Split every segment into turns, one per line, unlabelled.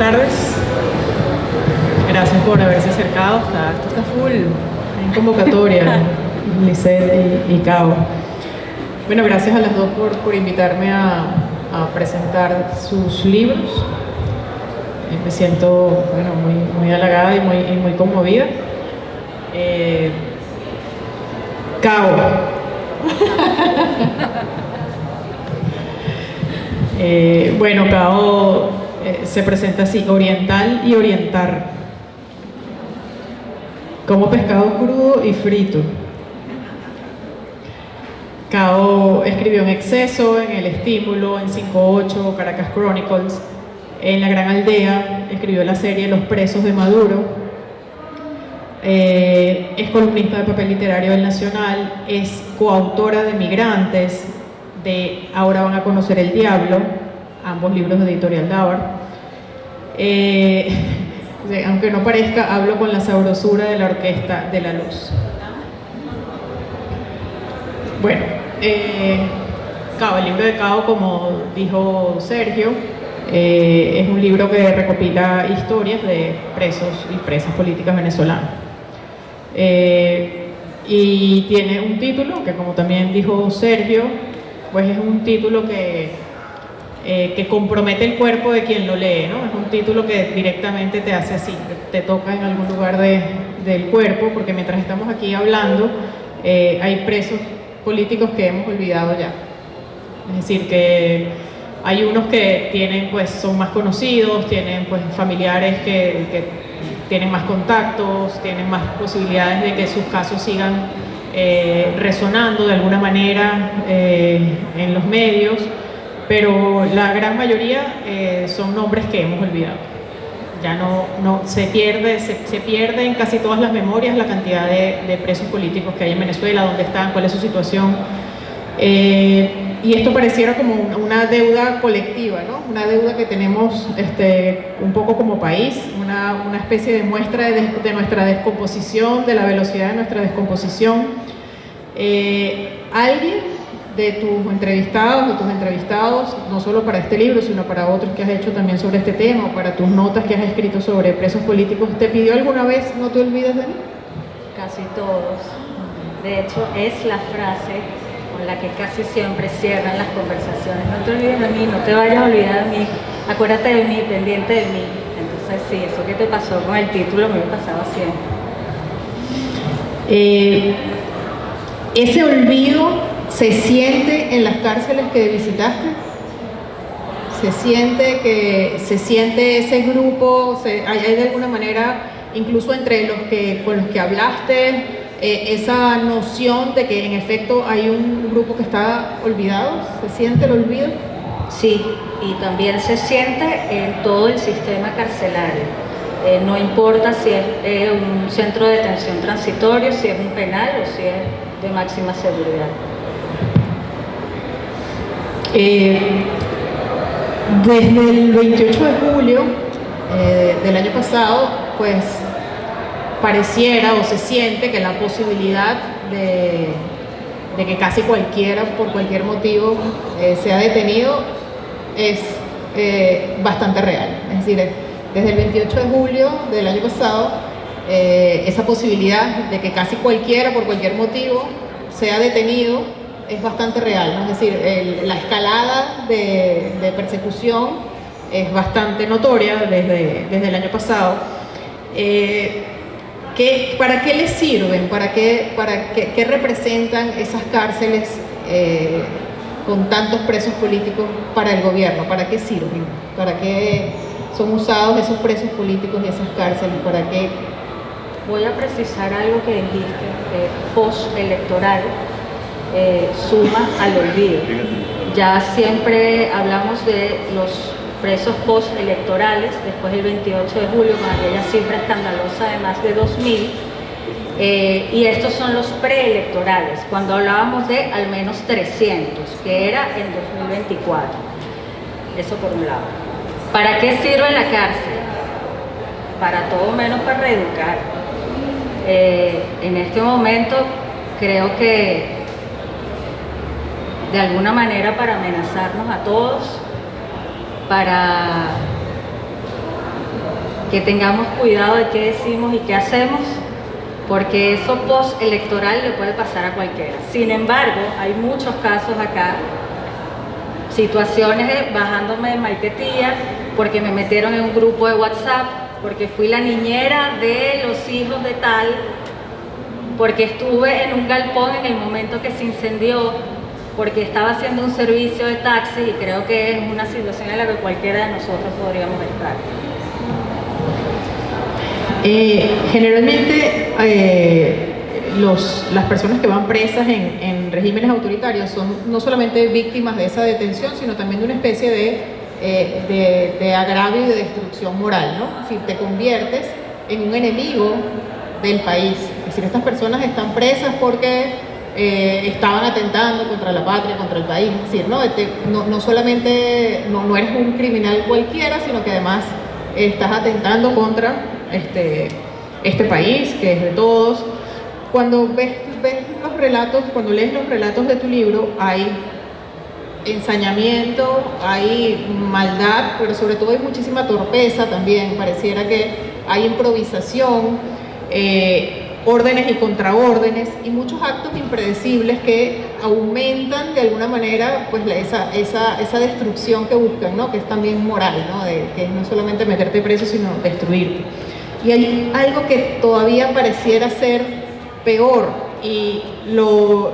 tardes. Gracias por haberse acercado. Esto está full en convocatoria, Lisette y Cabo. Bueno, gracias a las dos por invitarme a presentar sus libros. Me siento muy halagada y muy conmovida. Cabo. Cabo se presenta así: oriental y orientar, como pescado crudo y frito. Cabo escribió en Exceso, en El Estímulo, en 5-8, Caracas Chronicles, en La Gran Aldea, escribió la serie Los Presos de Maduro, es columnista de papel literario del Nacional, es coautora de Migrantes, de Ahora van a conocer el diablo, ambos libros de Editorial Dávar. Aunque no parezca, hablo con la sabrosura de la Orquesta de la Luz. Bueno, Cabo, el libro de Cabo, como dijo Sergio, es un libro que recopila historias de presos y presas políticas venezolanas. Y tiene un título que, como también dijo Sergio, pues es un título que compromete el cuerpo de quien lo lee, ¿no? Es un título que directamente te hace así, te toca en algún lugar del cuerpo, porque mientras estamos aquí hablando, hay presos políticos que hemos olvidado ya. Es decir, que hay unos que tienen, pues, son más conocidos, tienen, pues, familiares que tienen más contactos, tienen más posibilidades de que sus casos sigan resonando de alguna manera en los medios, pero la gran mayoría son nombres que hemos olvidado. Ya no se pierde en casi todas las memorias la cantidad de presos políticos que hay en Venezuela, dónde están, cuál es su situación. Y esto pareciera como una deuda colectiva, ¿no? Una deuda que tenemos un poco como país, una especie de muestra de nuestra descomposición, de la velocidad de nuestra descomposición. Alguien de tus entrevistados, no solo para este libro, sino para otros que has hecho también sobre este tema, o para tus notas que has escrito sobre presos políticos, ¿te pidió alguna vez "no te olvides de mí"?
Casi todos. De hecho, es la frase con la que casi siempre cierran las conversaciones: no te olvides de mí, no te vayas a olvidar de mí, acuérdate de mí, pendiente de mí. Entonces sí, eso que te pasó con el título me pasaba siempre.
¿Ese olvido se siente en las cárceles que visitaste? ¿Se siente ese grupo? ¿Hay de alguna manera, incluso entre con los que hablaste, esa noción de que en efecto hay un grupo que está olvidado? ¿Se siente el olvido?
Sí, y también se siente en todo el sistema carcelario. No importa si es un centro de detención transitorio, si es un penal o si es de máxima seguridad.
Desde el 28 de julio del año pasado, pues pareciera o se siente que la posibilidad de que casi cualquiera, por cualquier motivo, sea detenido es bastante real. Es decir, desde el 28 de julio del año pasado, esa posibilidad de que casi cualquiera, por cualquier motivo, sea detenido es bastante real, ¿no? Es decir, la escalada de persecución es bastante notoria desde el año pasado. ¿Para qué les sirven? ¿Qué representan esas cárceles con tantos presos políticos para el gobierno? ¿Para qué sirven? ¿Para qué son usados esos presos políticos y esas cárceles? ¿Para qué?
Voy a precisar algo que dijiste, postelectoral. Suma al olvido. Ya siempre hablamos de los presos postelectorales después del 28 de julio, con aquella cifra escandalosa de más de 2.000, y estos son los preelectorales, cuando hablábamos de al menos 300, que era en 2024. Eso por un lado. ¿Para qué sirve la cárcel? Para todo menos para reeducar. En este momento creo que de alguna manera para amenazarnos a todos, para que tengamos cuidado de qué decimos y qué hacemos, porque eso post-electoral le puede pasar a cualquiera. Sin embargo, hay muchos casos acá, situaciones de bajándome de Maiquetía, porque me metieron en un grupo de WhatsApp, porque fui la niñera de los hijos de tal, porque estuve en un galpón en el momento que se incendió, porque estaba haciendo un servicio de taxi, y creo que es una situación en la que cualquiera de nosotros podríamos estar.
Generalmente las personas que van presas en regímenes autoritarios son no solamente víctimas de esa detención, sino también de una especie de agravio y de destrucción moral, ¿no? Si te conviertes en un enemigo del país. Es decir, estas personas están presas porque estaban atentando contra la patria, contra el país. Es decir, no solamente no eres un criminal cualquiera, sino que además estás atentando contra este país, que es de todos. Cuando ves los relatos, cuando lees los relatos de tu libro, hay ensañamiento, hay maldad, pero sobre todo hay muchísima torpeza también. Pareciera que hay improvisación, órdenes y contraórdenes, y muchos actos impredecibles que aumentan de alguna manera pues esa destrucción que buscan, ¿no? Que es también moral, ¿no? Que no solamente meterte preso, sino destruirte. Y hay algo que todavía pareciera ser peor, y lo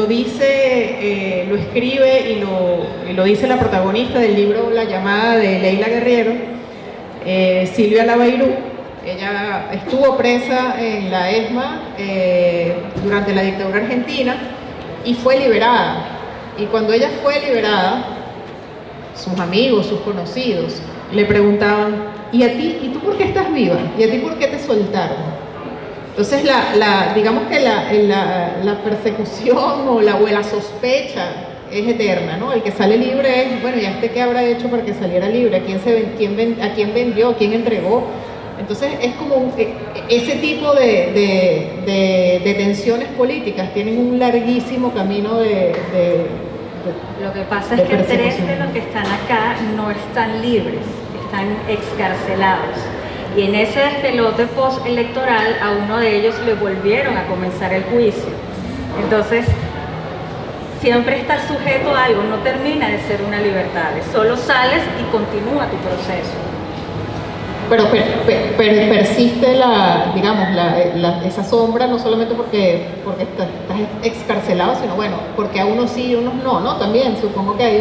dice, lo escribe y lo dice la protagonista del libro La llamada, de Leila Guerriero, Silvia Labairú. Ella estuvo presa en la ESMA durante la dictadura argentina y fue liberada. Y cuando ella fue liberada, sus amigos, sus conocidos, le preguntaban: ¿y a ti? ¿Y tú por qué estás viva? ¿Y a ti por qué te soltaron? Entonces, digamos que la persecución o la sospecha es eterna, ¿no? El que sale libre es, bueno, ¿y a qué habrá hecho para que saliera libre? ¿A quién vendió? ¿A quién entregó? Entonces, es como ese tipo de tensiones políticas tienen un larguísimo camino
Lo que pasa es que 3 de los que están acá no están libres, están excarcelados. Y en ese despelote postelectoral a uno de ellos le volvieron a comenzar el juicio. Entonces, siempre estás sujeto a algo, no termina de ser una libertad, solo sales y continúa tu proceso.
Pero persiste esa sombra, no solamente porque estás excarcelado, sino bueno, porque a unos sí y a unos no, también supongo que hay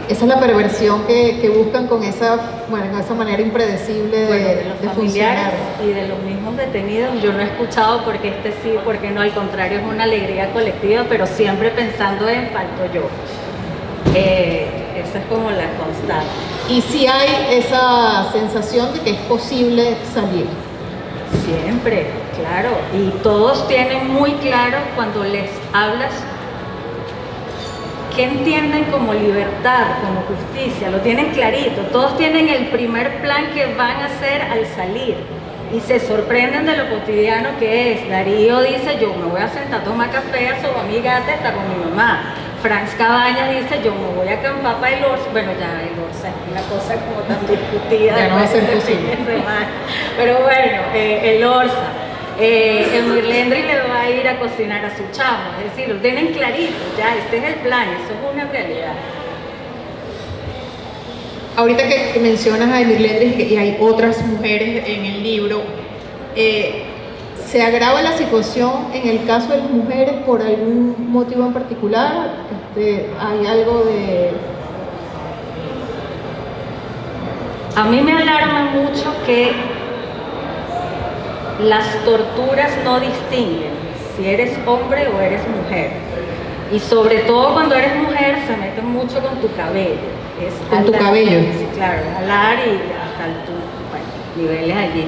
esa es la perversión que buscan con esa manera impredecible
de los familiares
funcionar.
Y de los mismos detenidos. Yo no he escuchado porque sí, porque no, al contrario, es una alegría colectiva, pero siempre pensando en falto yo. Esa es como la constante.
Y sí hay esa sensación de que es posible salir.
Siempre, claro. Y todos tienen muy claro cuando les hablas qué entienden como libertad, como justicia, lo tienen clarito. Todos tienen el primer plan que van a hacer al salir y se sorprenden de lo cotidiano que es. Darío dice: yo me voy a sentar a tomar café, a sobar mi gata, está con mi mamá. Franz Cabañas dice: yo me voy a acampar para el Orsa. Bueno, ya el Orsa es una cosa como tan discutida.
Ya no va a ser posible.
Pero bueno, el Orsa. Emir Lendri le va a ir a cocinar a su chamo, es decir, lo tienen clarito, ya, este es el plan, eso es una realidad.
Ahorita que mencionas a Emir Lendri y hay otras mujeres en el libro, ¿se agrava la situación en el caso de las mujeres por algún motivo en particular? ¿Hay algo de...?
A mí me alarma mucho que las torturas no distinguen si eres hombre o eres mujer. Y sobre todo cuando eres mujer se meten mucho con tu cabello.
¿Con tu cabello?
Sí, claro, alar y hasta niveles allí.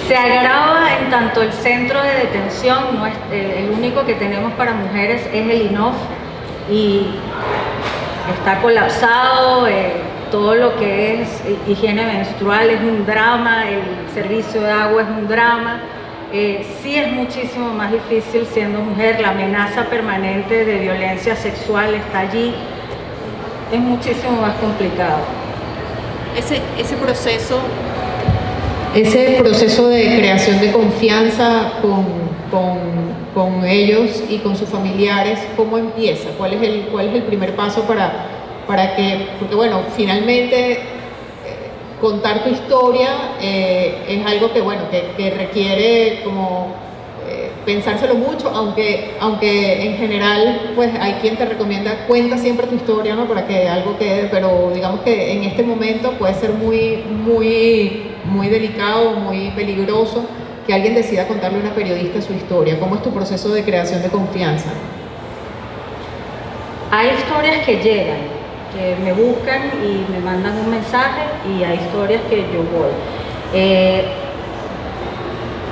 Se agrava en tanto el centro de detención, no es, el único que tenemos para mujeres es el INOF, y está colapsado. Todo lo que es higiene menstrual es un drama, el servicio de agua es un drama. Sí es muchísimo más difícil siendo mujer, la amenaza permanente de violencia sexual está allí. es muchísimo más complicado.
Ese proceso de creación de confianza con ellos y con sus familiares, ¿cómo empieza? ¿Cuál es el primer paso para que, porque bueno, finalmente contar tu historia es algo que, bueno, que requiere como pensárselo mucho, aunque en general pues hay quien te recomienda cuenta siempre tu historia, ¿no? Para que algo quede, pero digamos que en este momento puede ser muy delicado, muy peligroso que alguien decida contarle a una periodista su historia. ¿Cómo es tu proceso de creación de confianza?
Hay historias que llegan, que me buscan y me mandan un mensaje, y hay historias que yo voy.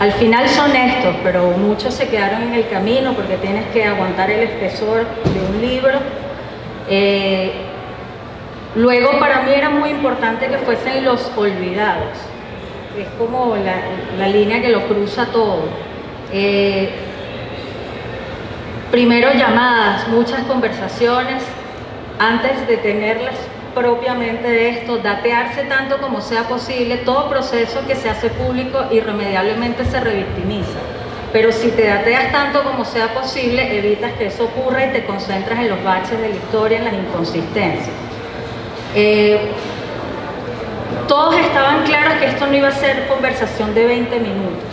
Al final son estos, pero muchos se quedaron en el camino porque tienes que aguantar el espesor de un libro. Luego para mí era muy importante que fuesen los olvidados. Es como la línea que lo cruza todo. Primero llamadas, muchas conversaciones, antes de tenerlas propiamente de esto, datearse tanto como sea posible. Todo proceso que se hace público irremediablemente se revictimiza, pero si te dateas tanto como sea posible, evitas que eso ocurra y te concentras en los baches de la historia, en las inconsistencias. Todos estaban claros que esto no iba a ser conversación de 20 minutos,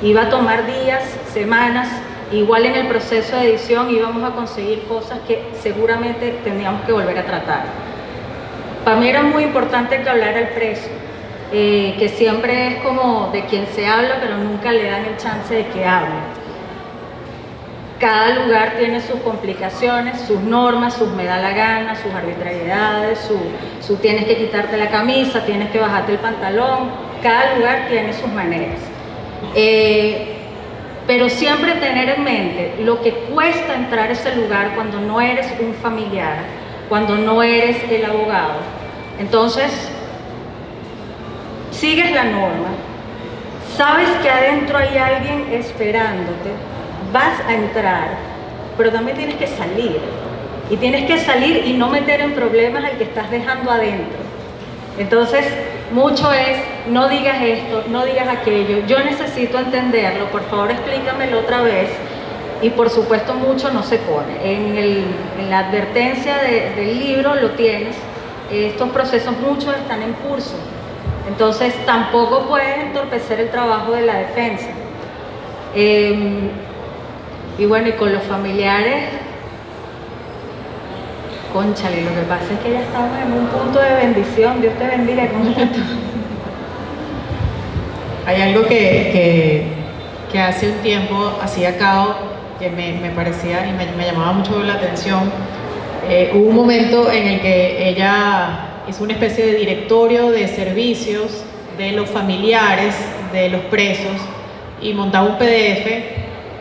iba a tomar días, semanas. Igual en el proceso de edición íbamos a conseguir cosas que seguramente tendríamos que volver a tratar. Para mí era muy importante que hablara el preso, que siempre es como de quien se habla, pero nunca le dan el chance de que hable. Cada lugar tiene sus complicaciones, sus normas, sus me da la gana, sus arbitrariedades, su tienes que quitarte la camisa, tienes que bajarte el pantalón. Cada lugar tiene sus maneras. Pero siempre tener en mente lo que cuesta entrar a ese lugar cuando no eres un familiar, cuando no eres el abogado. Entonces, sigues la norma, sabes que adentro hay alguien esperándote, vas a entrar, pero también tienes que salir. Y tienes que salir y no meter en problemas al que estás dejando adentro. Entonces, mucho es, no digas esto, no digas aquello, yo necesito entenderlo, por favor explícamelo otra vez. Y por supuesto mucho no se pone. En la advertencia del libro lo tienes, estos procesos muchos están en curso. Entonces tampoco puedes entorpecer el trabajo de la defensa. Y bueno, y con los familiares, cónchale, lo que pasa es que ya estamos en un punto de bendición. Dios te bendiga. ¿Cómo estás tú?
Hay algo que hace un tiempo hacía Cao que me parecía y me llamaba mucho la atención. Hubo un momento en el que ella hizo una especie de directorio de servicios de los familiares de los presos y montaba un PDF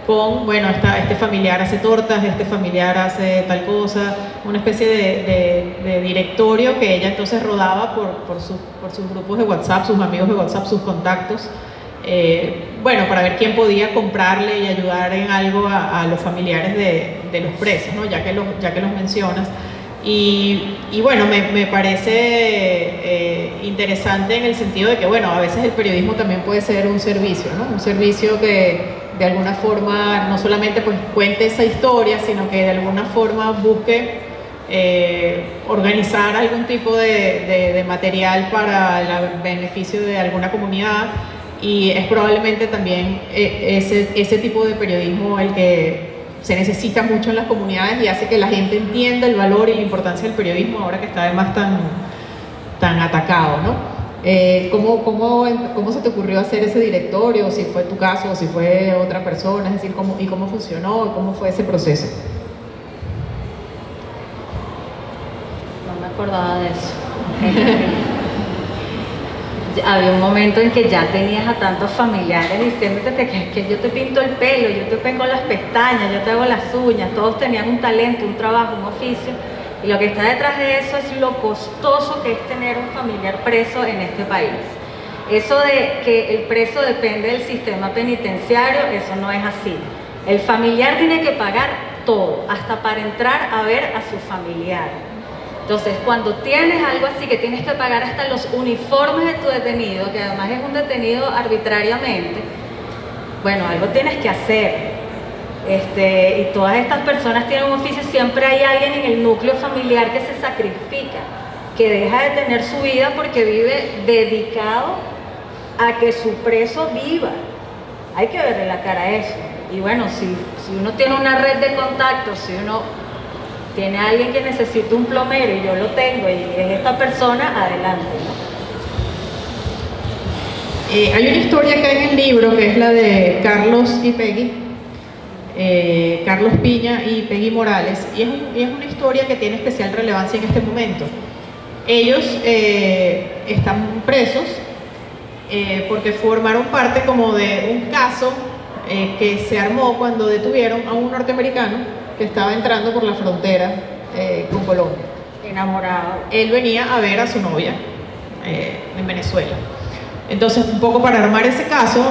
con, bueno, este familiar hace tortas, este familiar hace tal cosa, una especie de directorio que ella entonces rodaba por sus grupos de WhatsApp, sus amigos de WhatsApp, sus contactos, bueno, para ver quién podía comprarle y ayudar en algo a los familiares de los presos, ¿no? Ya que los mencionas. Y bueno, me parece interesante en el sentido de que, bueno, a veces el periodismo también puede ser un servicio, ¿no? Un servicio que de alguna forma no solamente pues cuente esa historia, sino que de alguna forma busque organizar algún tipo de material para el beneficio de alguna comunidad. Y es probablemente también ese tipo de periodismo el que se necesita mucho en las comunidades y hace que la gente entienda el valor y la importancia del periodismo ahora que está además tan atacado, ¿no? ¿Cómo se te ocurrió hacer ese directorio? Si fue tu caso, o si fue otra persona, es decir, ¿cómo funcionó? ¿Cómo fue ese proceso?
No me acordaba de eso. Había un momento en que ya tenías a tantos familiares diciéndote que yo te pinto el pelo, yo te pego las pestañas, yo te hago las uñas. Todos tenían un talento, un trabajo, un oficio. Y lo que está detrás de eso es lo costoso que es tener un familiar preso en este país. Eso de que el preso depende del sistema penitenciario, eso no es así. El familiar tiene que pagar todo, hasta para entrar a ver a su familiar. Entonces, cuando tienes algo así, que tienes que pagar hasta los uniformes de tu detenido, que además es un detenido arbitrariamente, bueno, algo tienes que hacer. Y todas estas personas tienen un oficio, siempre hay alguien en el núcleo familiar que se sacrifica, que deja de tener su vida porque vive dedicado a que su preso viva. Hay que verle la cara a eso. Y bueno, si uno tiene una red de contactos, si uno tiene a alguien que necesita un plomero y yo lo tengo y es esta persona, adelante, ¿no?
Hay una historia que hay en el libro que es la de Carlos y Peggy, Carlos Piña y Peggy Morales, y es una historia que tiene especial relevancia en este momento. Ellos están presos porque formaron parte como de un caso que se armó cuando detuvieron a un norteamericano que estaba entrando por la frontera con Colombia.
Enamorado.
Él venía a ver a su novia en Venezuela. Entonces, un poco para armar ese caso,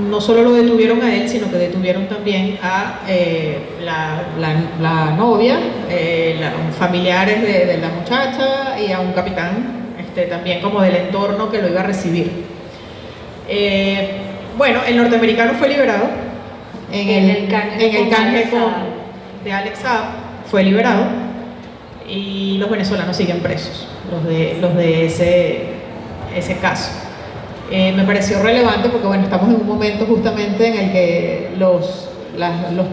no solo lo detuvieron a él, sino que detuvieron también a la novia, familiares de la muchacha y a un capitán, también como del entorno que lo iba a recibir. Bueno, el norteamericano fue liberado en el canje de Alex Saab, fue liberado, y los venezolanos siguen presos, los de ese caso. Me pareció relevante porque bueno, estamos en un momento justamente en el que los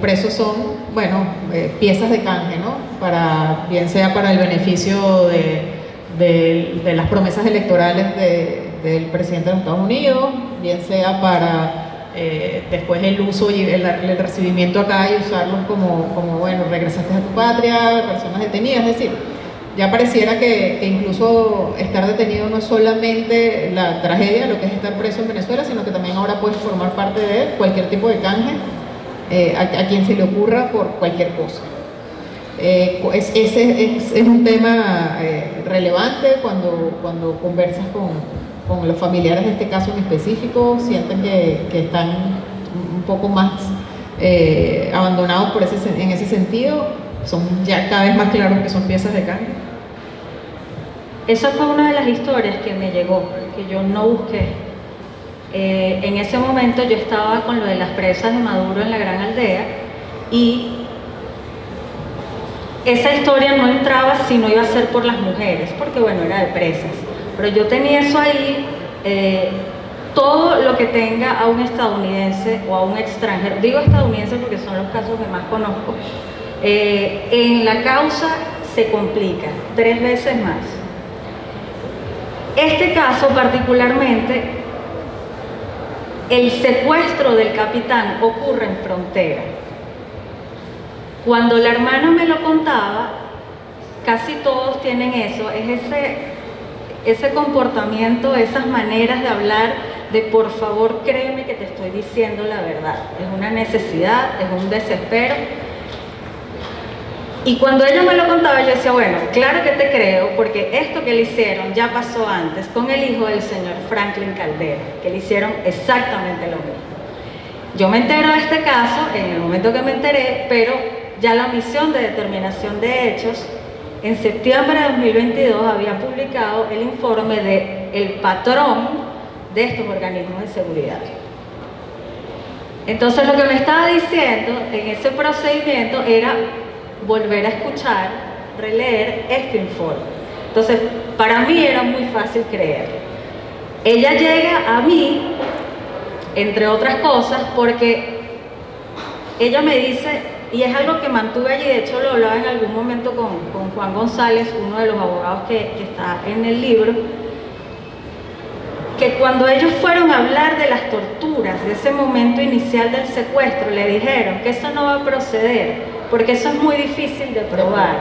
presos son, bueno, piezas de canje, ¿no? Bien sea para el beneficio de las promesas electorales del presidente de los Estados Unidos, bien sea para después el uso y el recibimiento acá y usarlos como bueno, regresaste a tu patria, personas detenidas, es decir, ya pareciera que incluso estar detenido no es solamente la tragedia, lo que es estar preso en Venezuela, sino que también ahora puedes formar parte de cualquier tipo de canje a quien se le ocurra por cualquier cosa. Ese es un tema relevante cuando conversas con los familiares de este caso en específico, sienten que están un poco más abandonados en ese sentido. Son ya cada vez más claros que son piezas de canje.
Esa fue una de las historias que me llegó, que yo no busqué. En ese momento yo estaba con lo de las presas de Maduro en la Gran Aldea y esa historia no entraba si no iba a ser por las mujeres, porque bueno, era de presas. Pero yo tenía eso ahí, todo lo que tenga a un estadounidense o a un extranjero, digo estadounidense porque son los casos que más conozco, en la causa se complica 3 veces más. Este caso particularmente, el secuestro del capitán ocurre en frontera. Cuando la hermana me lo contaba, casi todos tienen eso, es ese comportamiento, esas maneras de hablar de por favor créeme que te estoy diciendo la verdad. Es una necesidad, es un desespero. Y cuando ella me lo contaba yo decía, bueno, claro que te creo, porque esto que le hicieron ya pasó antes con el hijo del señor Franklin Caldera, que le hicieron exactamente lo mismo. Yo me entero de este caso en el momento que me enteré, pero ya la Misión de Determinación de Hechos en septiembre de 2022 había publicado el informe del patrón de estos organismos de seguridad. Entonces lo que me estaba diciendo en ese procedimiento era volver a escuchar, releer este informe. Entonces, para mí era muy fácil creer. Ella llega a mí, entre otras cosas, porque ella me dice, y es algo que mantuve allí, de hecho lo hablaba en algún momento con Juan González, uno de los abogados que está en el libro, que cuando ellos fueron a hablar de las torturas, de ese momento inicial del secuestro, le dijeron que eso no va a proceder, porque eso es muy difícil de probar,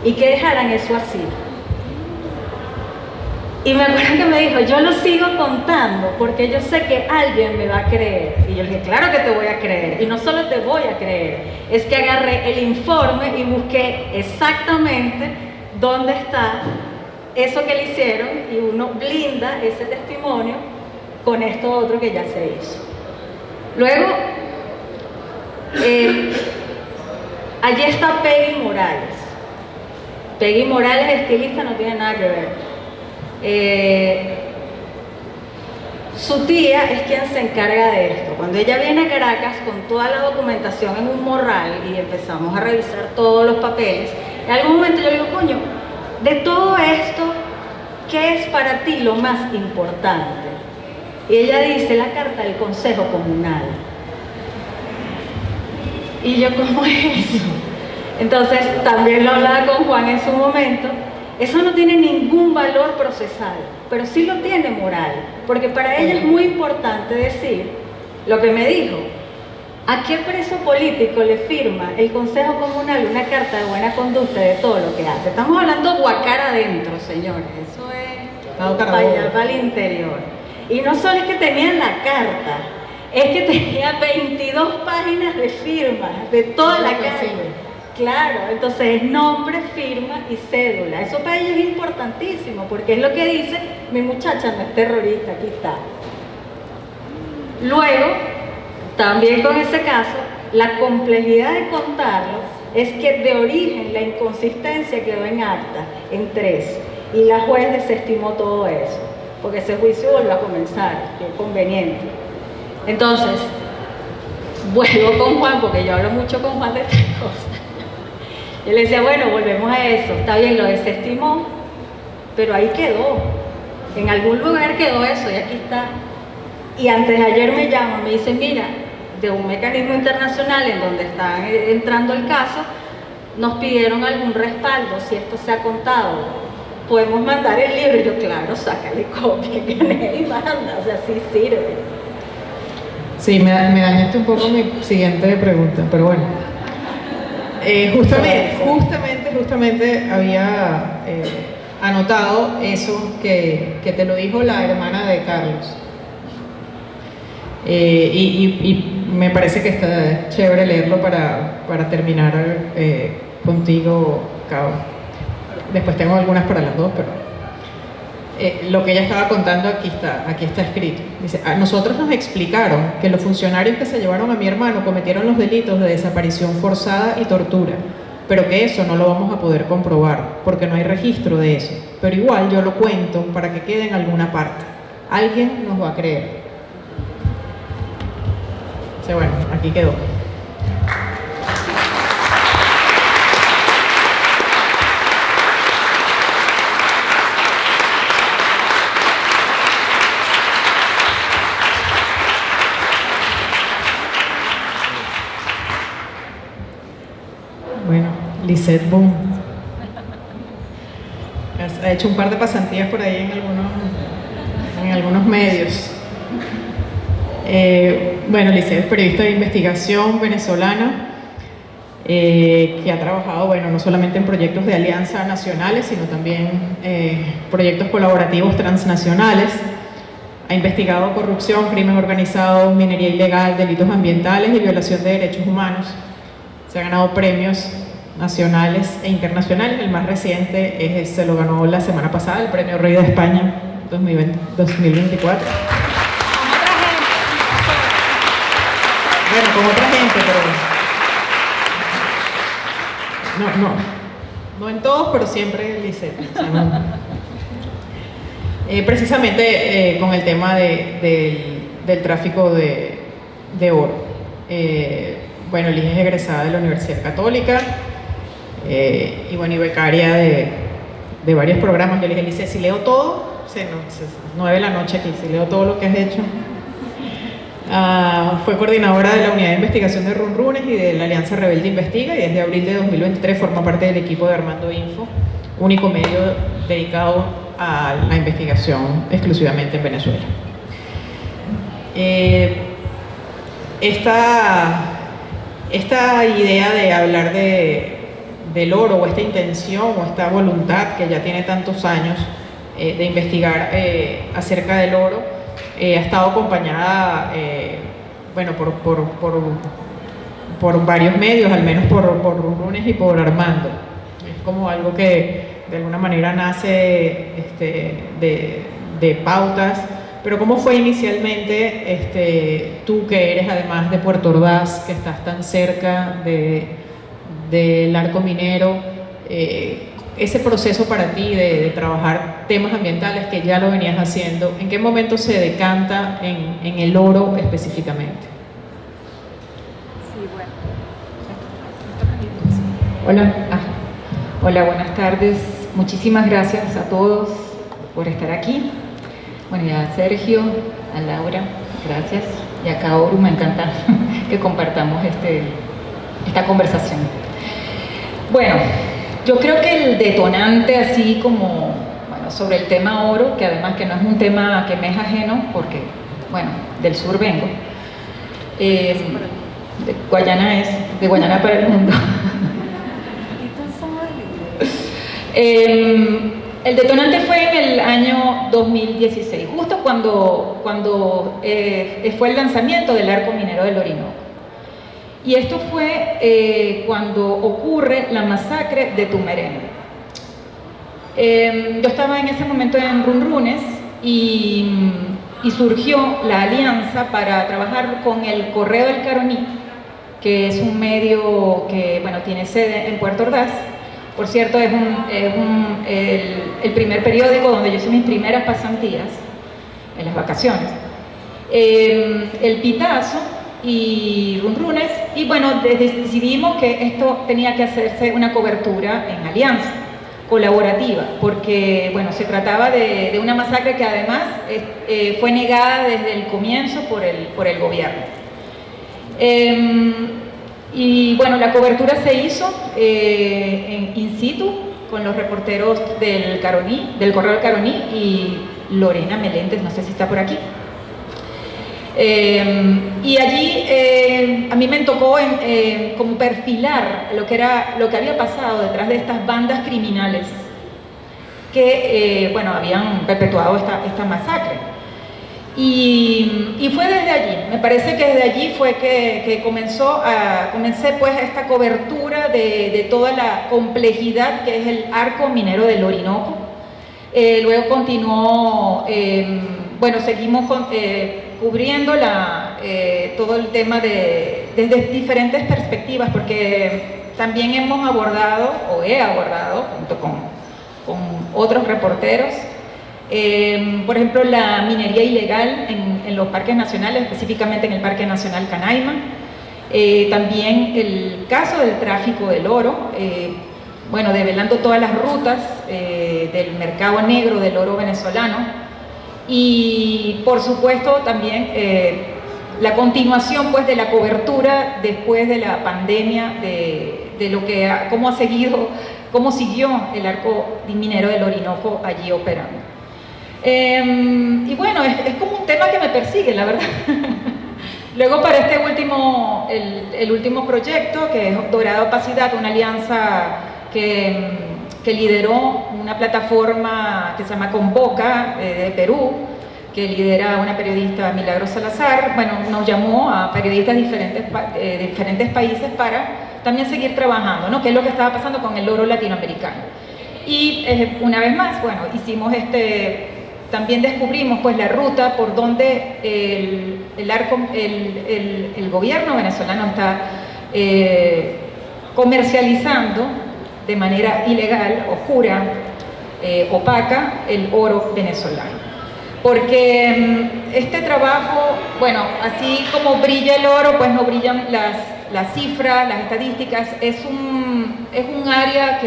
y que dejaran eso así. Y me acuerdo que me dijo, yo lo sigo contando porque yo sé que alguien me va a creer. Y yo le dije, claro que te voy a creer, y no solo te voy a creer, es que agarré el informe y busqué exactamente dónde está eso que le hicieron, y uno blinda ese testimonio con esto otro que ya se hizo. Luego, allí está Peggy Morales. Peggy Morales, estilista, no tiene nada que ver. Su tía es quien se encarga de esto. Cuando ella viene a Caracas con toda la documentación en un morral y empezamos a revisar todos los papeles, en algún momento yo le digo, coño, de todo esto, ¿qué es para ti lo más importante? Y ella dice, la carta del Consejo Comunal. Y yo, ¿cómo es eso? Entonces, también lo hablaba con Juan en su momento, eso no tiene ningún valor procesal, pero sí lo tiene moral, porque para ella es muy importante decir lo que me dijo. ¿A qué preso político le firma el Consejo Comunal una carta de buena conducta de todo lo que hace? Estamos hablando guacar adentro, señores, eso es para allá, para el interior. Y no solo es que tenían la carta, es que tenía 22 páginas de firmas de toda la carta. Claro, entonces es nombre, firma y cédula. Eso para ellos es importantísimo, porque es lo que dice, mi muchacha no es terrorista, aquí está. Luego, también con ese caso, la complejidad de contarlo es que de origen la inconsistencia quedó en acta, en 3, y la juez desestimó todo eso, porque ese juicio volvió a comenzar, que es conveniente. Entonces, vuelvo con Juan, porque yo hablo mucho con Juan de estas cosas. Yo le decía, bueno, volvemos a eso, está bien, lo desestimó, pero ahí quedó, en algún lugar quedó eso y aquí está. Y antes de ayer me llama, me dice, mira, de un mecanismo internacional en donde está entrando el caso, nos pidieron algún respaldo, si esto se ha contado, podemos mandar el libro. Y yo, claro, sácale copia, y manda, o sea, sí sirve.
Sí, me dañaste un poco mi siguiente pregunta, pero bueno. Justamente había anotado eso que te lo dijo la hermana de Carlos. Y me parece que está chévere leerlo para terminar contigo, Cabo. Después tengo algunas para las dos, pero lo que ella estaba contando aquí está escrito. Dice, a nosotros nos explicaron que los funcionarios que se llevaron a mi hermano cometieron los delitos de desaparición forzada y tortura, pero que eso no lo vamos a poder comprobar, porque no hay registro de eso. Pero igual yo lo cuento para que quede en alguna parte. Alguien nos va a creer. O sea, bueno, aquí quedó. Bueno, Lisette Boom. Ha hecho un par de pasantías por ahí en algunos medios. Bueno, Lisette es periodista de investigación venezolana que ha trabajado, bueno, no solamente en proyectos de alianza nacionales, sino también proyectos colaborativos transnacionales. Ha investigado corrupción, crimen organizado, minería ilegal, delitos ambientales y violación de derechos humanos. Se ha ganado premios nacionales e internacionales. El más reciente se lo ganó la semana pasada, el Premio Rey de España 2024. Bueno, con otra gente, pero no en todos, pero siempre Lisette. O sea, no. Precisamente con el tema del tráfico de oro. Bueno, Liz es egresada de la Universidad Católica y bueno, y becaria de varios programas. Yo le dije, Liz, si leo todo, 9 de la noche aquí, si leo todo lo que has hecho. Fue coordinadora de la Unidad de Investigación de Runrunes y de la Alianza Rebelde Investiga, y desde abril de 2023 forma parte del equipo de Armando Info, único medio dedicado a la investigación exclusivamente en Venezuela. Esta idea de hablar del oro, o esta intención o esta voluntad que ya tiene tantos años de investigar acerca del oro, ha estado acompañada bueno, por varios medios, al menos por Runrunes y por Armando. Es como algo que de alguna manera nace de pautas. Pero ¿cómo fue inicialmente, tú que eres además de Puerto Ordaz, que estás tan cerca del arco minero, ese proceso para ti de trabajar temas ambientales que ya lo venías haciendo, ¿en qué momento se decanta en el oro específicamente?
Sí, bueno. Hola, hola, buenas tardes. Muchísimas gracias a todos por estar aquí. Bueno, y a Sergio, a Laura, gracias. Y a Kaoru, me encanta que compartamos esta conversación. Bueno, yo creo que el detonante, así como, bueno, sobre el tema oro, que además que no es un tema que me es ajeno, porque, bueno, del sur vengo, de Guayana de Guayana para el mundo. El detonante fue en el año 2016, justo cuando fue el lanzamiento del Arco Minero del Orinoco. Y esto fue cuando ocurre la masacre de Tumerem. Yo estaba en ese momento en Runrunes y surgió la alianza para trabajar con el Correo del Caroní, que es un medio que, bueno, tiene sede en Puerto Ordaz. Por cierto, es el primer periódico donde yo hice mis primeras pasantías, en las vacaciones. El Pitazo y Runrunes, y bueno, decidimos que esto tenía que hacerse una cobertura en alianza, colaborativa, porque, bueno, se trataba de una masacre que además fue negada desde el comienzo por el gobierno. Y bueno, la cobertura se hizo in situ con los reporteros del Correo del Caroní y Lorena Meléndez, no sé si está por aquí. Y allí a mí me tocó como perfilar lo que había pasado detrás de estas bandas criminales que bueno, habían perpetuado esta masacre. Y fue desde allí, me parece que desde allí fue que comencé pues esta cobertura de toda la complejidad que es el Arco Minero del Orinoco. Luego continuó, bueno, seguimos cubriendo todo el tema desde diferentes perspectivas, porque también hemos abordado, o he abordado, junto con otros reporteros, por ejemplo, la minería ilegal en los parques nacionales, específicamente en el Parque Nacional Canaima. También el caso del tráfico del oro, bueno, develando todas las rutas del mercado negro del oro venezolano. Y por supuesto también la continuación pues de la cobertura después de la pandemia de lo que cómo siguió el Arco Minero del Orinoco allí operando. Y bueno, es como un tema que me persigue, la verdad. Luego para este el último proyecto, que es Dorada Opacidad, una alianza que lideró una plataforma que se llama Convoca de Perú, que lidera una periodista, Milagros Salazar. Bueno, nos llamó a periodistas de diferentes países para también seguir trabajando, ¿no? ¿Qué es lo que estaba pasando con el oro latinoamericano? Y una vez más, bueno, hicimos también descubrimos pues la ruta por donde el gobierno venezolano está comercializando de manera ilegal, oscura, opaca, el oro venezolano. Porque este trabajo, bueno, así como brilla el oro, pues no brillan las cifras, las estadísticas. Es un área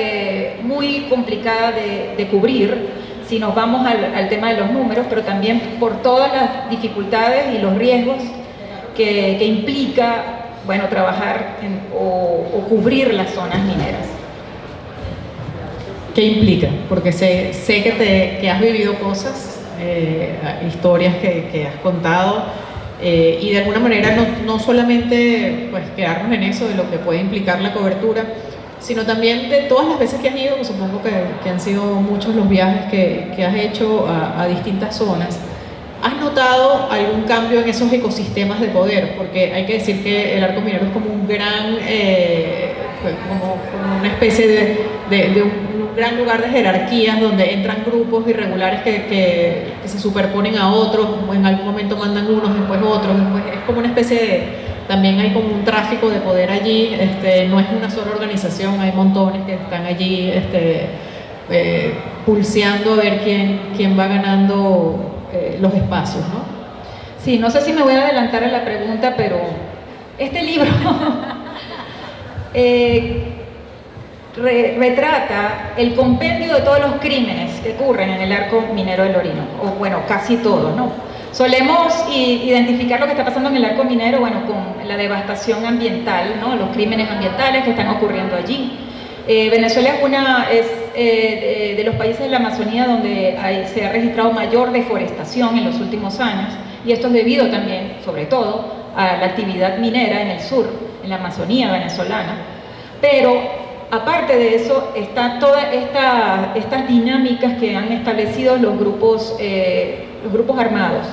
muy complicada de cubrir si nos vamos al tema de los números, pero también por todas las dificultades y los riesgos que implica, bueno, trabajar o cubrir las zonas mineras.
¿Qué implica? Porque sé que has vivido cosas, historias que has contado, y de alguna manera no solamente pues quedarnos en eso de lo que puede implicar la cobertura, sino también de todas las veces que has ido, que supongo que han sido muchos los viajes que has hecho a distintas zonas. ¿Has notado algún cambio en esos ecosistemas de poder? Porque hay que decir que el Arco Minero es como un gran, como una especie de un gran lugar de jerarquías donde entran grupos irregulares que se superponen a otros, en algún momento mandan unos, después otros, es como una especie también hay como un tráfico de poder allí, no es una sola organización, hay montones que están allí pulseando a ver quién va ganando los espacios, ¿no?
Sí, no sé si me voy a adelantar a la pregunta, pero este libro retrata el compendio de todos los crímenes que ocurren en el arco minero del Orinoco, o bueno, casi todos, ¿no? Solemos identificar lo que está pasando en el arco minero, bueno, con la devastación ambiental, ¿no? Los crímenes ambientales que están ocurriendo allí. Venezuela es de los países de la Amazonía donde se ha registrado mayor deforestación en los últimos años, y esto es debido también, sobre todo, a la actividad minera en el sur, en la Amazonía venezolana. Pero aparte de eso, está todas estas dinámicas que han establecido los grupos armados,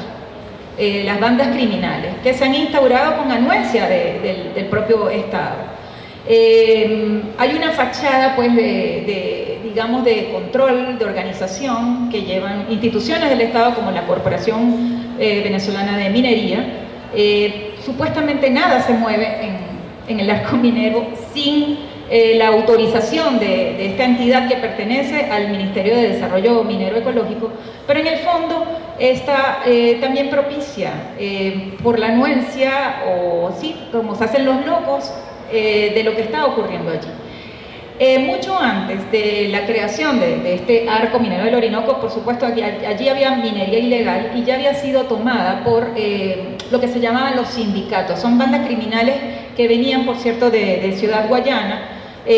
las bandas criminales, que se han instaurado con anuencia del propio Estado. Hay una fachada, pues, digamos, de control, de organización, que llevan instituciones del Estado como la Corporación Venezolana de Minería. Supuestamente nada se mueve en el arco minero sin la autorización de esta entidad que pertenece al Ministerio de Desarrollo Minero Ecológico, pero en el fondo está también propicia por la anuencia, o sí, como se hacen los locos, de lo que está ocurriendo allí. Mucho antes de la creación de este arco minero del Orinoco, por supuesto, allí había minería ilegal y ya había sido tomada por lo que se llamaban los sindicatos. Son bandas criminales que venían, por cierto, de Ciudad Guayana.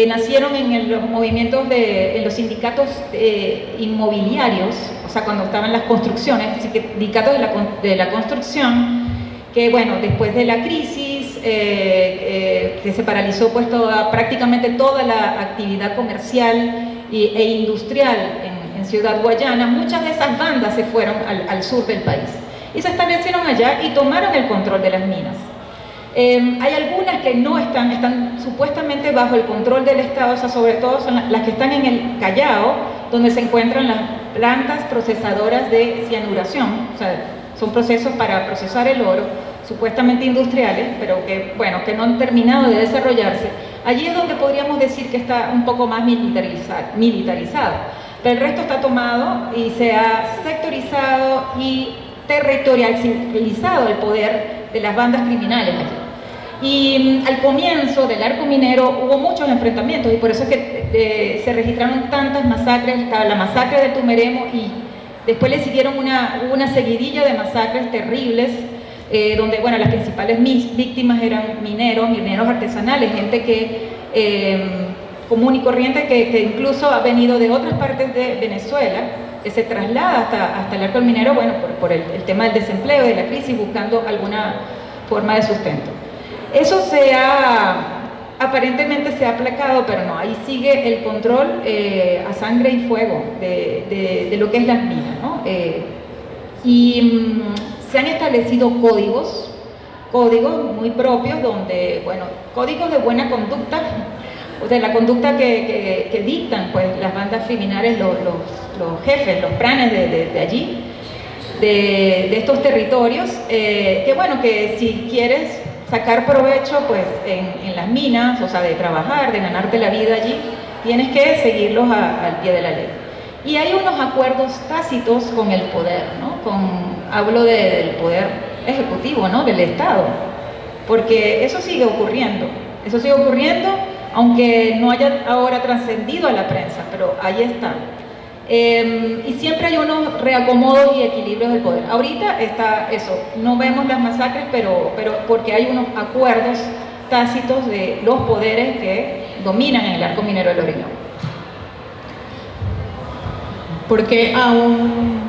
Nacieron en los movimientos en los sindicatos inmobiliarios, o sea, cuando estaban las construcciones, sindicatos de la construcción, que bueno, después de la crisis, que se paralizó pues prácticamente toda la actividad comercial e industrial en Ciudad Guayana, muchas de esas bandas se fueron al sur del país y se establecieron allá y tomaron el control de las minas. Hay algunas que no están supuestamente bajo el control del Estado, o sea, sobre todo son las que están en el Callao, donde se encuentran las plantas procesadoras de cianuración, o sea, son procesos para procesar el oro, supuestamente industriales, pero que, bueno, que no han terminado de desarrollarse. Allí es donde podríamos decir que está un poco más militarizado, pero el resto está tomado y se ha sectorizado y territorializado el poder de las bandas criminales allí. Y al comienzo del arco minero hubo muchos enfrentamientos y por eso es que se registraron tantas masacres. Estaba la masacre de Tumeremo y después le siguieron una seguidilla de masacres terribles, donde, bueno, las principales víctimas eran mineros artesanales, gente común y corriente que incluso ha venido de otras partes de Venezuela, que se traslada hasta el arco minero, bueno, por el tema del desempleo, de la crisis, buscando alguna forma de sustento. Eso aparentemente se ha aplacado, pero no, ahí sigue el control a sangre y fuego de lo que es las minas, ¿no? Se han establecido códigos muy propios, donde, bueno, códigos de buena conducta, o de la conducta que dictan pues las bandas criminales, los jefes, los pranes de allí, de estos territorios, que bueno, que si quieres sacar provecho pues en las minas, o sea, de trabajar, de ganarte la vida allí, tienes que seguirlos al pie de la ley. Y hay unos acuerdos tácitos con el poder, ¿no? Hablo del poder ejecutivo, ¿no? Del Estado, porque eso sigue ocurriendo, aunque no haya ahora trascendido a la prensa, pero ahí está. Y siempre hay unos reacomodos y equilibrios del poder. Ahorita está eso, no vemos las masacres, pero porque hay unos acuerdos tácitos de los poderes que dominan en el arco minero del Orinoco.
¿Por qué a un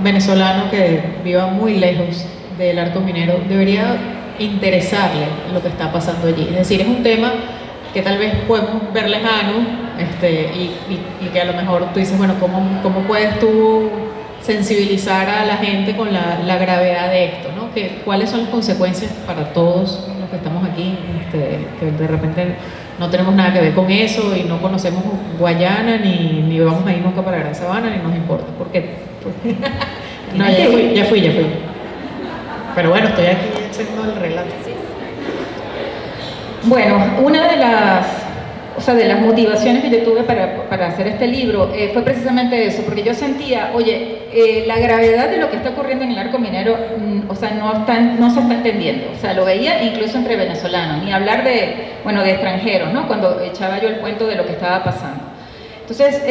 venezolano que viva muy lejos del arco minero debería interesarle lo que está pasando allí? Es decir, es un tema que tal vez podemos ver lejano, y que a lo mejor tú dices, bueno, ¿cómo puedes tú sensibilizar a la gente con la gravedad de esto, ¿no? ¿Cuáles son las consecuencias para todos los que estamos aquí, que de repente no tenemos nada que ver con eso y no conocemos Guayana, ni vamos a ir nunca para Gran Sabana, ni nos importa? ¿Por qué? No, ya fui. Pero bueno, estoy aquí haciendo el relato.
Bueno, una de las o sea, de las motivaciones que yo tuve para hacer este libro fue precisamente eso, porque yo sentía, oye, la gravedad de lo que está ocurriendo en el arco minero, o sea, no se está entendiendo. O sea, lo veía incluso entre venezolanos, ni hablar de, bueno, de extranjeros, ¿no? Cuando echaba yo el cuento de lo que estaba pasando. Entonces,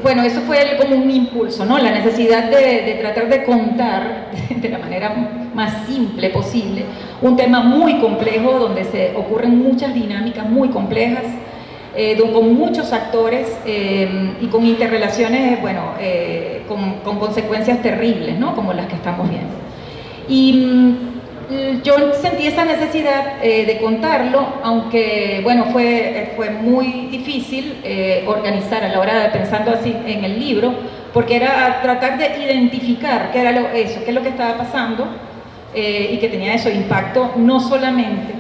bueno, eso fue como un impulso, ¿no? La necesidad de tratar de contar de la manera más simple posible un tema muy complejo donde se ocurren muchas dinámicas muy complejas, con muchos actores y con interrelaciones, bueno, con consecuencias terribles, ¿no? Como las que estamos viendo. Y yo sentí esa necesidad de contarlo, aunque bueno, fue muy difícil organizar a la hora de pensando así en el libro, porque era tratar de identificar qué era qué es lo que estaba pasando y que tenía eso impacto no solamente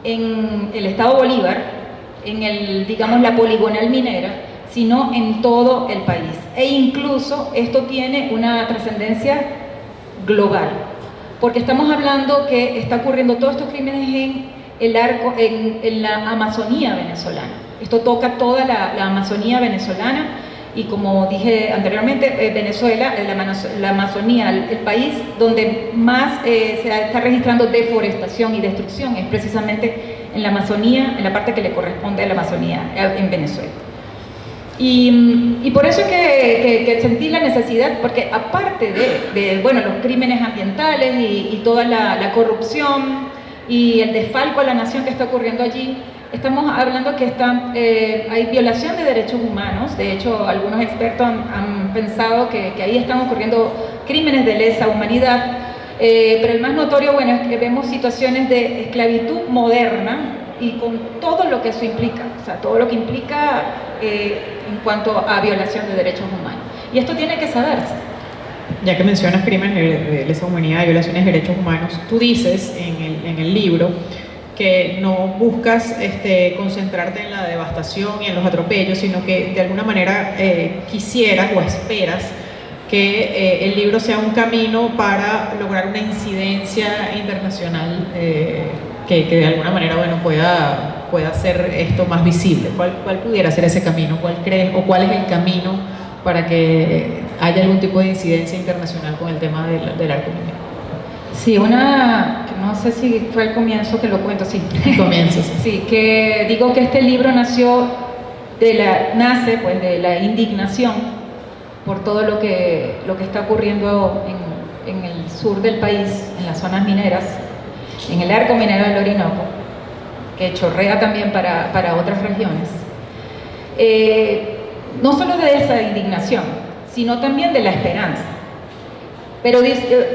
en el Estado Bolívar, digamos, la poligonal minera, sino en todo el país. E incluso esto tiene una trascendencia global, porque estamos hablando que está ocurriendo todos estos crímenes en la Amazonía venezolana. Esto toca toda la Amazonía venezolana y, como dije anteriormente, Venezuela, la Amazonía, el país donde más se está registrando deforestación y destrucción es precisamente en la Amazonía, en la parte que le corresponde a la Amazonía en Venezuela. Y por eso que sentí la necesidad, porque aparte de bueno, los crímenes ambientales y toda la corrupción y el desfalco a la nación que está ocurriendo allí, estamos hablando que hay violación de derechos humanos. De hecho, algunos expertos han pensado que ahí están ocurriendo crímenes de lesa humanidad, pero el más notorio, bueno, es que vemos situaciones de esclavitud moderna y con todo lo que eso implica, o sea, todo lo que implica en cuanto a violación de derechos humanos. Y esto tiene que saberse.
Ya que mencionas crímenes de lesa humanidad y violaciones de derechos humanos, tú dices en el libro que no buscas concentrarte en la devastación y en los atropellos, sino que de alguna manera quisieras o esperas que el libro sea un camino para lograr una incidencia internacional que de alguna manera, bueno, pueda hacer esto más visible. ¿Cuál pudiera ser ese camino? ¿Cuál crees o cuál es el camino para que haya algún tipo de incidencia internacional con el tema del arco minero?
Sí, no sé si fue al comienzo que lo cuento, sí.
Al comienzo, sí.
Sí, que digo que este libro nace pues de la indignación por todo lo que está ocurriendo en el sur del país, en las zonas mineras, en el arco minero del Orinoco, que chorrea también para otras regiones. No solo de esa indignación, sino también de la esperanza. Pero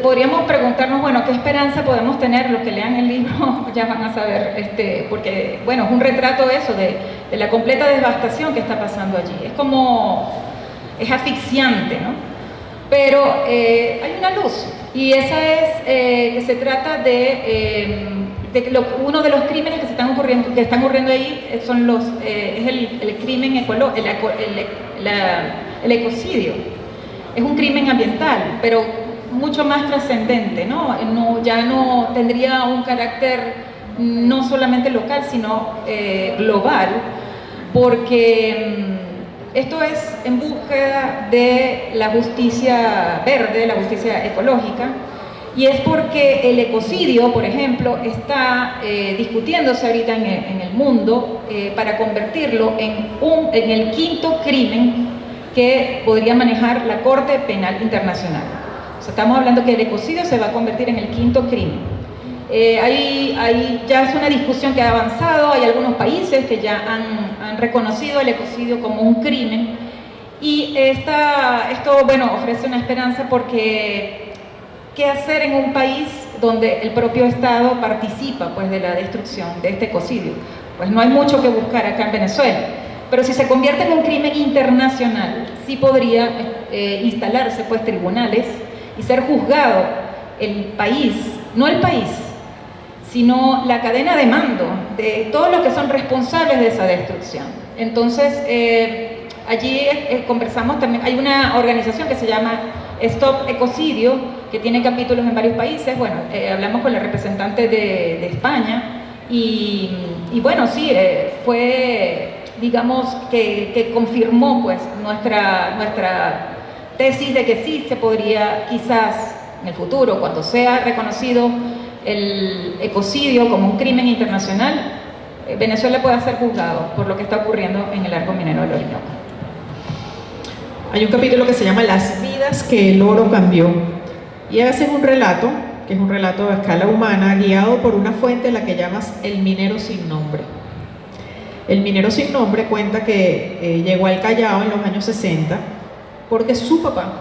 podríamos preguntarnos, bueno, ¿qué esperanza podemos tener? Los que lean el libro ya van a saber, porque, bueno, es un retrato eso de la completa devastación que está pasando allí. Es asfixiante, ¿no? Pero hay una luz, y esa es que se trata uno de los crímenes que están ocurriendo ahí es el crimen el ecocidio. Es un crimen ambiental, pero mucho más trascendente, ¿no? Ya no tendría un carácter no solamente local, sino global, porque esto es en búsqueda de la justicia verde, la justicia ecológica, y es porque el ecocidio, por ejemplo, está discutiéndose ahorita en el mundo para convertirlo en el quinto crimen que podría manejar la Corte Penal Internacional. O sea, estamos hablando que el ecocidio se va a convertir en el quinto crimen. Ya es una discusión que ha avanzado, hay algunos países que ya han reconocido el ecocidio como un crimen, y esto, bueno, ofrece una esperanza, porque ¿qué hacer en un país donde el propio Estado participa pues de la destrucción de este ecocidio? Pues no hay mucho que buscar acá en Venezuela, pero si se convierte en un crimen internacional, sí podría instalarse pues tribunales y ser juzgado el país, no el país, sino la cadena de mando de todos los que son responsables de esa destrucción. Entonces, allí conversamos también, hay una organización que se llama Stop Ecocidio, que tiene capítulos en varios países. Bueno, hablamos con la representante de España, y bueno, sí, fue, digamos, que confirmó pues nuestra tesis de que sí se podría quizás en el futuro, cuando sea reconocido el ecocidio como un crimen internacional, Venezuela pueda ser juzgado por lo que está ocurriendo en el arco minero del Orinoco.
Hay un capítulo que se llama Las vidas que el oro cambió, y hace un relato, que es un relato a escala humana, guiado por una fuente a la que llamas el minero sin nombre. El minero sin nombre cuenta que llegó al Callao en los años 60 porque su papá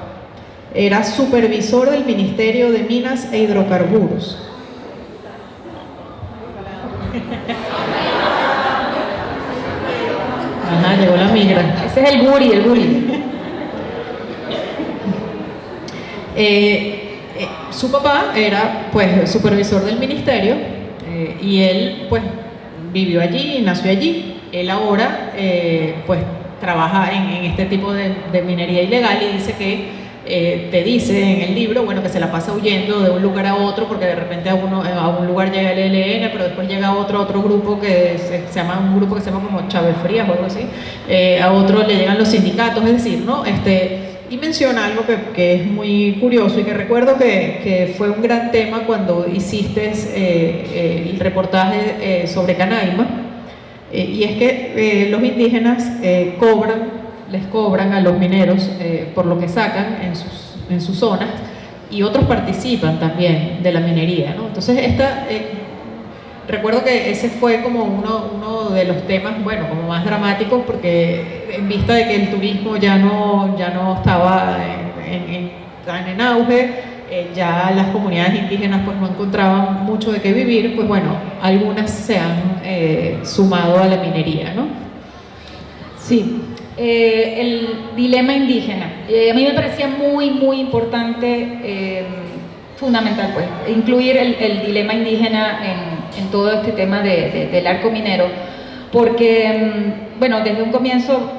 era supervisor del Ministerio de Minas e Hidrocarburos. Ajá, llegó la migra.
Ese es el guri.
Su papá era pues supervisor del ministerio y él pues vivió allí, nació allí. Él ahora pues trabaja en este tipo de minería ilegal, y dice que te dice en el libro, bueno, que se la pasa huyendo de un lugar a otro, porque de repente a un lugar llega el ELN, pero después llega a otro grupo que se llama, un grupo que se llama como Chávez Frías o algo así, a otro le llegan los sindicatos, es decir, ¿no? Y menciona algo que es muy curioso y que recuerdo que fue un gran tema cuando hiciste el reportaje sobre Canaima, y es que los indígenas les cobran a los mineros por lo que sacan en sus zonas, y otros participan también de la minería, ¿no? Entonces recuerdo que ese fue como uno de los temas, bueno, como más dramáticos, porque en vista de que el turismo ya no estaba tan en auge, ya las comunidades indígenas pues no encontraban mucho de qué vivir, pues bueno, algunas se han sumado a la minería, ¿no?
Sí, el dilema indígena. A mí me parecía muy, muy importante, fundamental pues, incluir el dilema indígena en todo este tema del arco minero, porque, bueno, desde un comienzo,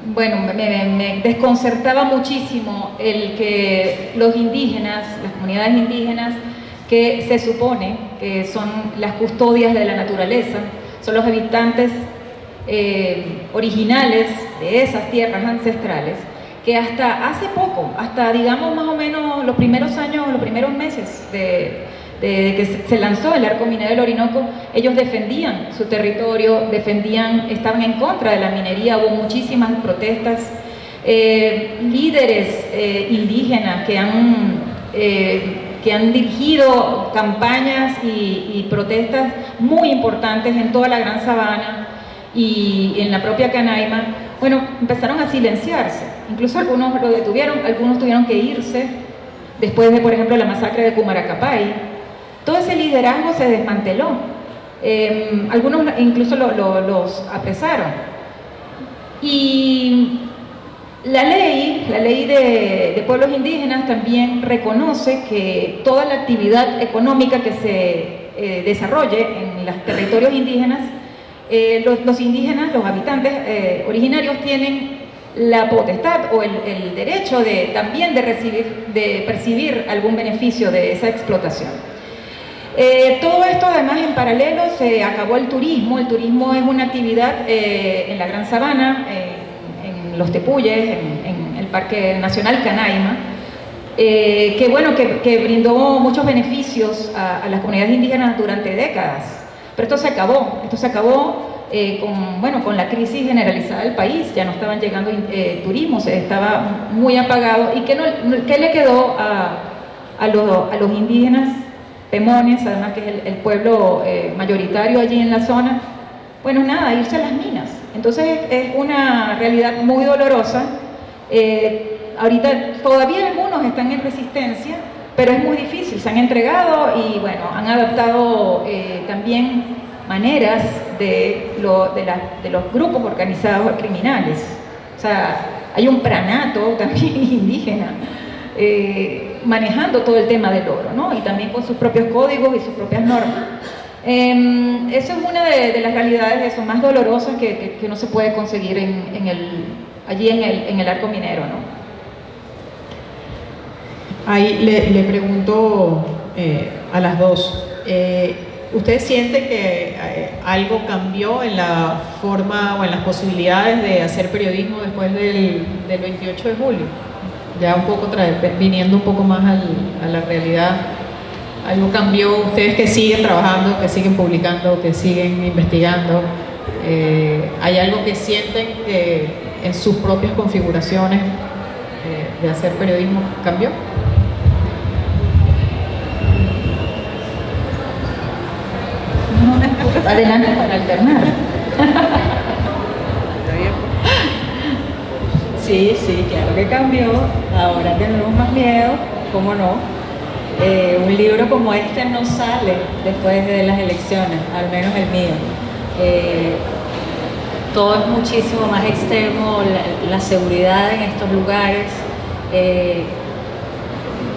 bueno, me desconcertaba muchísimo el que los indígenas, las comunidades indígenas, que se supone que son las custodias de la naturaleza, son los habitantes originales de esas tierras ancestrales, que hasta hace poco, hasta digamos más o menos los primeros años, los primeros meses de que se lanzó el arco minero del Orinoco, ellos defendían su territorio, estaban en contra de la minería, hubo muchísimas protestas, líderes indígenas que han dirigido campañas y protestas muy importantes en toda la Gran Sabana y en la propia Canaima. Bueno, empezaron a silenciarse, incluso algunos lo detuvieron, algunos tuvieron que irse después de, por ejemplo, la masacre de Cumaracapay. Todo ese liderazgo se desmanteló, algunos incluso los apresaron. Y la ley de pueblos indígenas también reconoce que toda la actividad económica que se desarrolle en los territorios indígenas, los indígenas, los habitantes originarios tienen la potestad o el derecho también de percibir algún beneficio de esa explotación. Todo esto además en paralelo se acabó el turismo. El turismo es una actividad en la Gran Sabana, en los Tepuyes, en el Parque Nacional Canaima, que bueno, que brindó muchos beneficios a las comunidades indígenas durante décadas. Pero esto se acabó con la crisis generalizada del país. Ya no estaban llegando turismo, se estaba muy apagado. ¿Y qué le quedó a los indígenas pemones, además que es el pueblo mayoritario allí en la zona? Bueno, nada, irse a las minas. Entonces es una realidad muy dolorosa. Ahorita todavía algunos están en resistencia, pero es muy difícil, se han entregado y bueno, han adaptado también maneras de los grupos organizados criminales. O sea, hay un pranato también indígena manejando todo el tema del oro, ¿no? Y también con sus propios códigos y sus propias normas. Eso es una de las realidades más dolorosas que no se puede conseguir allí en el arco minero, ¿no?
Ahí le pregunto a las dos, ¿Usted siente que algo cambió en la forma o en las posibilidades de hacer periodismo después del 28 de julio? Ya un poco viniendo un poco más a la realidad, ¿algo cambió? Ustedes que siguen trabajando, que siguen publicando, que siguen investigando, ¿hay algo que sienten que en sus propias configuraciones de hacer periodismo cambió?
Adelante para alternar.
Sí, sí, claro que cambió. Ahora tenemos más miedo, ¿cómo no? Un libro como este no sale después de las elecciones, al menos el mío. Todo es muchísimo más extremo, la seguridad en estos lugares.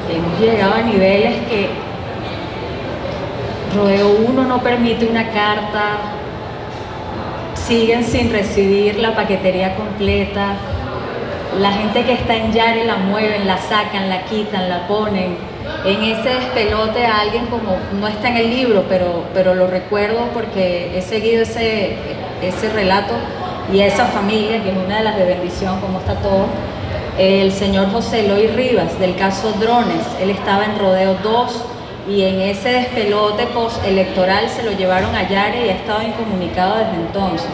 Hemos llegado a niveles que Rodeo 1 no permite una carta, siguen sin recibir la paquetería completa, la gente que está en Yare la mueven, la sacan, la quitan, la ponen. En ese despelote a alguien como, no está en el libro, pero lo recuerdo porque he seguido ese relato y a esa familia, que es una de las de bendición, como está todo. El señor José Eloy Rivas, del caso Drones, él estaba en Rodeo 2 y en ese despelote postelectoral se lo llevaron a Yare y ha estado incomunicado desde entonces.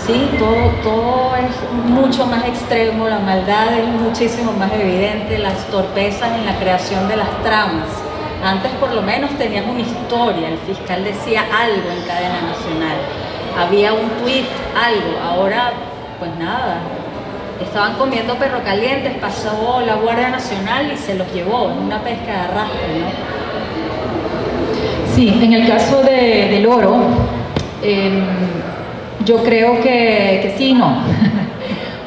Sí, todo es mucho más extremo, la maldad es muchísimo más evidente, las torpezas en la creación de las tramas. Antes por lo menos tenías una historia, el fiscal decía algo en cadena nacional, había un tuit, algo, ahora pues nada. Estaban comiendo perro calientes, pasó la Guardia Nacional y se los llevó en una pesca de arrastre, ¿no?
Sí, en el caso del oro, yo creo que sí y no.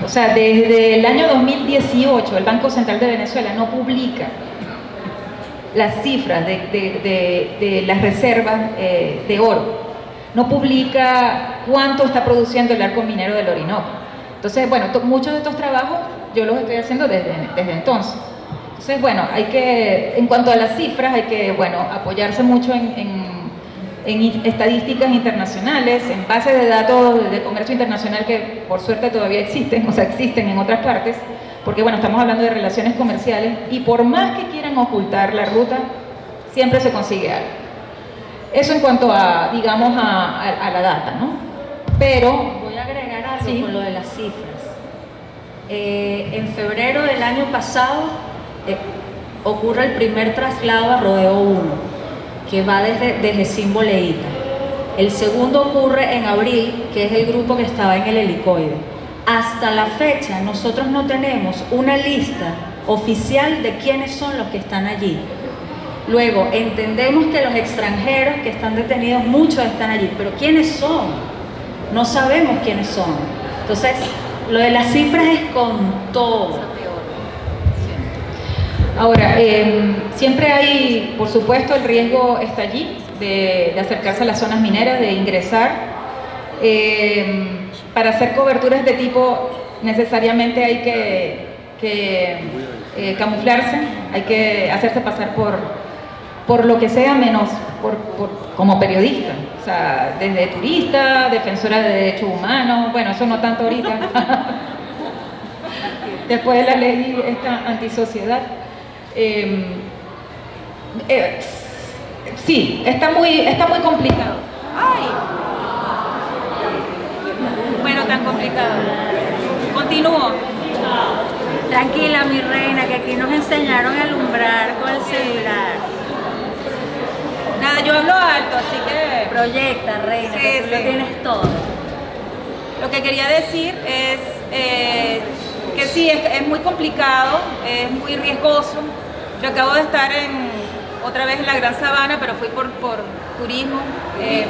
O sea, desde el año 2018 el Banco Central de Venezuela no publica las cifras de las reservas de oro, no publica cuánto está produciendo el arco minero del Orinoco. Entonces, bueno, muchos de estos trabajos yo los estoy haciendo desde entonces. Entonces, bueno, en cuanto a las cifras, hay que, bueno, apoyarse mucho en estadísticas internacionales, en bases de datos de comercio internacional que por suerte todavía existen, o sea, existen en otras partes, porque, bueno, estamos hablando de relaciones comerciales y por más que quieran ocultar la ruta, siempre se consigue algo. Eso en cuanto a, digamos, a la data, ¿no? Pero
voy a agregar algo, sí, con lo de las cifras. En febrero del año pasado ocurre el primer traslado a Rodeo 1, que va desde Cimboleíta. El segundo ocurre en abril, que es el grupo que estaba en el helicoide. Hasta la fecha nosotros no tenemos una lista oficial de quiénes son los que están allí. Luego, entendemos que los extranjeros que están detenidos, muchos están allí, pero ¿quiénes son? No sabemos quiénes son. Entonces, lo de las cifras es con todo.
Ahora, siempre hay, por supuesto, el riesgo está allí de acercarse a las zonas mineras, de ingresar. Para hacer coberturas de tipo, necesariamente hay que camuflarse, hay que hacerse pasar por lo que sea menos como periodista. O sea, desde turista, defensora de derechos humanos, bueno, eso no tanto ahorita. Después de la ley esta antisociedad. Sí, está muy complicado.
¡Ay! Bueno, tan complicado. Continúo.
Tranquila, mi reina, que aquí nos enseñaron a alumbrar con el celular.
Nada, yo hablo alto, así que...
Proyecta, reina,
sí,
que tú lo tienes todo.
Lo que quería decir es que sí, es muy complicado, es muy riesgoso. Yo acabo de estar otra vez en la Gran Sabana, pero fui por turismo. Sí.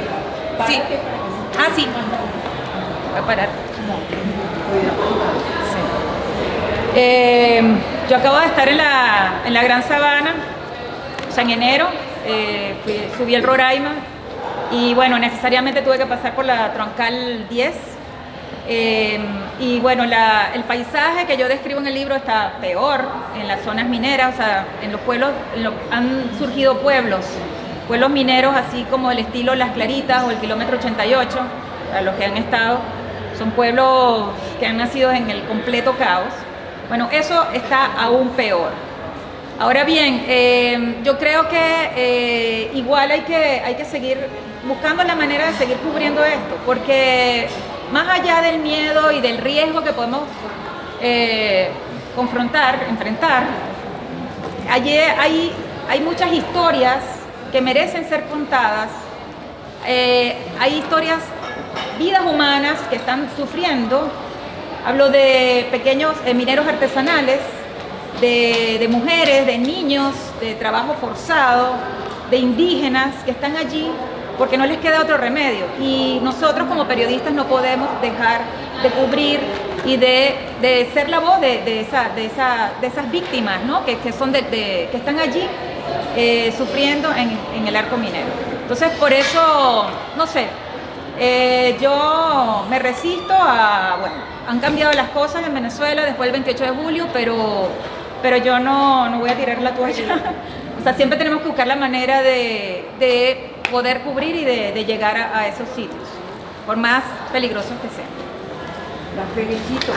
Ah, sí. Voy a parar. Sí. Yo acabo de estar en la Gran Sabana, o sea, en enero. Subí el Roraima y bueno, necesariamente tuve que pasar por la Troncal 10 Y bueno, el paisaje que yo describo en el libro está peor en las zonas mineras, o sea, en los pueblos han surgido pueblos mineros así como el estilo Las Claritas o el kilómetro 88, a los que han estado, son pueblos que han nacido en el completo caos. Bueno, eso está aún peor. Ahora bien, yo creo que igual hay que seguir buscando la manera de seguir cubriendo esto, porque más allá del miedo y del riesgo que podemos enfrentar, hay muchas historias que merecen ser contadas. Hay historias, vidas humanas que están sufriendo. Hablo de pequeños mineros artesanales, de mujeres, de niños, de trabajo forzado, de indígenas que están allí porque no les queda otro remedio. Y nosotros como periodistas no podemos dejar de cubrir y de ser la voz de esas víctimas, ¿no? que están allí sufriendo en el arco minero. Entonces, por eso, no sé, yo me resisto bueno, han cambiado las cosas en Venezuela después del 28 de julio, pero yo no voy a tirar la toalla. O sea, siempre tenemos que buscar la manera de poder cubrir y de llegar a esos sitios, por más peligrosos que sean.
La felicito.